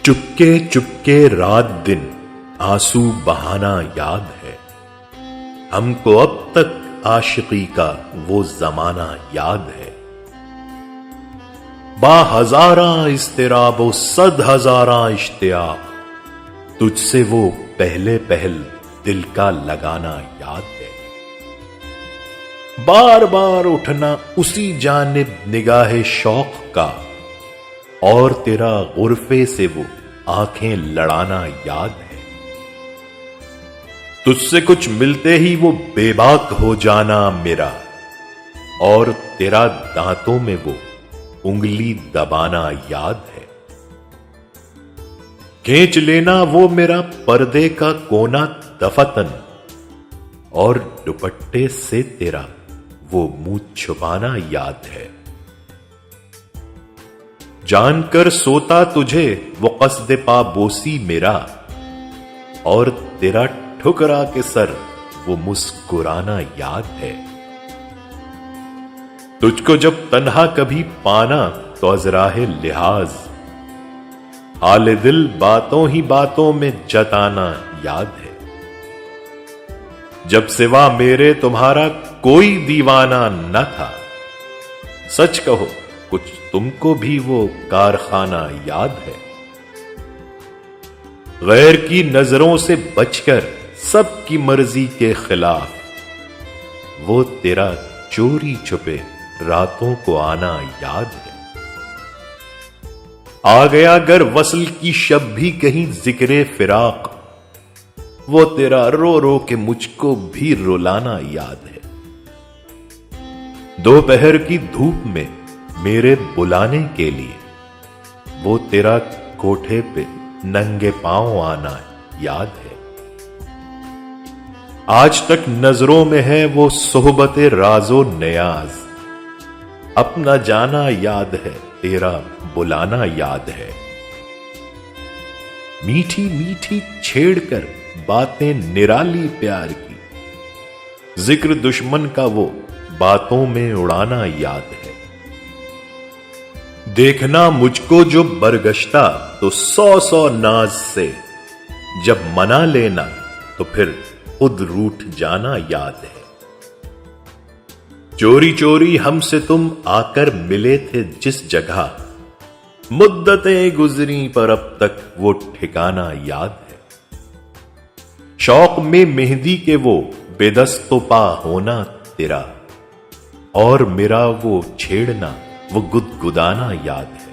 चुपके चुपके रात दिन आंसू बहाना याद है। हमको अब तक आशिकी का वो जमाना याद है। बाहजारा इस्तिराबो सद हजारा इश्तियाक, तुझसे वो पहले पहल दिल का लगाना याद है। बार बार उठना उसी जानिब निगाहे शौक का, और तेरा गुरफे से वो आंखें लड़ाना याद है। तुझसे कुछ मिलते ही वो बेबाक हो जाना मेरा, और तेरा दांतों में वो उंगली दबाना याद है। खींच लेना वो मेरा पर्दे का कोना दफतन, और दुपट्टे से तेरा वो मुंह छुपाना याद है। जानकर सोता तुझे वो कसदे पाबोसी मेरा, और तेरा ठुकरा के सर वो मुस्कुराना याद है। तुझको जब तन्हा कभी पाना तो अजराहे लिहाज, हाल दिल बातों ही बातों में जताना याद है। जब सिवा मेरे तुम्हारा कोई दीवाना न था, सच कहो कुछ तुमको भी वो कारखाना याद है। गैर की नजरों से बचकर सबकी मर्जी के खिलाफ, वो तेरा चोरी छुपे रातों को आना याद है। आ गया अगर वसल की शब भी कहीं जिक्रे फिराक, वो तेरा रो रो के मुझको भी रुलाना याद है। दोपहर की धूप में मेरे बुलाने के लिए वो तेरा कोठे पे नंगे पांव आना याद है। आज तक नजरों में है वो सोहबते राजो नियाज, अपना जाना याद है, तेरा बुलाना याद है। मीठी मीठी छेड़कर बातें निराली प्यार की, जिक्र दुश्मन का वो बातों में उड़ाना याद है। देखना मुझको जो बरगश्ता तो 100 नाज से, जब मना लेना तो फिर खुद रूठ जाना याद है। चोरी चोरी हमसे तुम आकर मिले थे जिस जगह, मुद्दतें गुजरी पर अब तक वो ठिकाना याद है। शौक में मेहंदी के वो बेदस्तोपा होना तेरा, और मेरा वो छेड़ना वो गुदगुदाना याद है।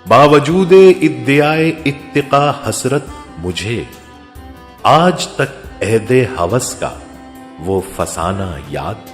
बावजूदे इद्दियाए इत्तिका हसरत मुझे आज तक अहदे हवस का वो फसाना याद है।